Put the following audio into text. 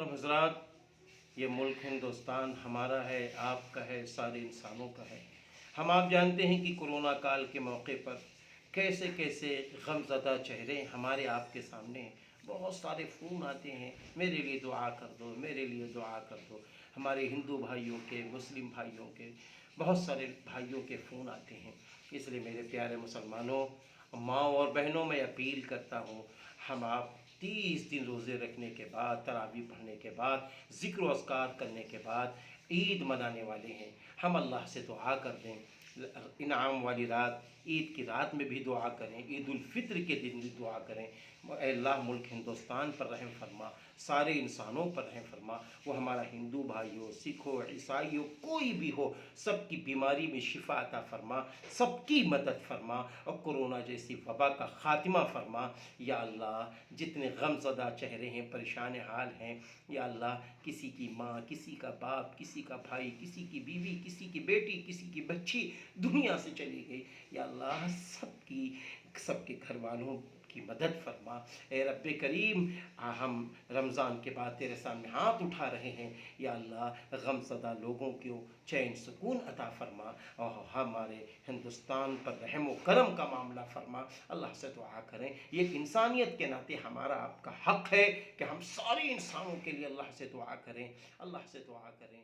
मोहतरम हज़रात, ये मुल्क हिंदुस्तान हमारा है, आपका है, सारे इंसानों का है। हम आप जानते हैं कि कोरोना काल के मौके पर कैसे कैसे गमज़दा चेहरे हमारे आपके सामने हैं। बहुत सारे फ़ोन आते हैं, मेरे लिए दुआ कर दो, मेरे लिए दुआ कर दो। हमारे हिंदू भाइयों के, मुस्लिम भाइयों के, बहुत सारे भाइयों के फ़ोन आते हैं। इसलिए मेरे प्यारे मुसलमानों, माँओं और बहनों, मैं अपील करता हूँ, हम आप 30 दिन रोज़े रखने के बाद, तरावी पढ़ने के बाद, ज़िक्र व अस्कार करने के बाद ईद मनाने वाले हैं। हम अल्लाह से दुआ कर दें, इनाम वाली रात, ईद की रात में भी दुआ करें, ईद उल फित्र के दिन भी दुआ करें। ऐ अल्लाह मुल्क हिंदुस्तान पर रहम फरमा, सारे इंसानों पर रहम फरमा। वो हमारा हिंदू भाई हो, सिख हो, ईसाई हो, कोई भी हो, सबकी बीमारी में शिफा अता फरमा, सबकी मदद फरमा और कोरोना जैसी वबा का ख़ात्मा फरमा। या अल्लाह, जितने गमज़दा चेहरे हैं, परेशान हाल हैं, या अल्लाह, किसी की माँ, किसी का बाप, किसी का भाई, किसी की बीवी, किसी की बेटी, किसी की बच्ची दुनिया से चली गई, या अल्लाह, सबके घर वालों की मदद फरमा। ए रब्बे करीम, हम रमज़ान के बाद तेरे सामने हाथ उठा रहे हैं। या अल्लाह, गमज़दा लोगों को चैन सुकून अता फरमा और हमारे हिंदुस्तान पर रहम व करम का मामला फरमा। अल्लाह से दुआ करें, ये इंसानियत के नाते हमारा आपका हक़ है कि हम सारे इंसानों के लिए अल्लाह से दुआ करें, अल्लाह से दुआ करें।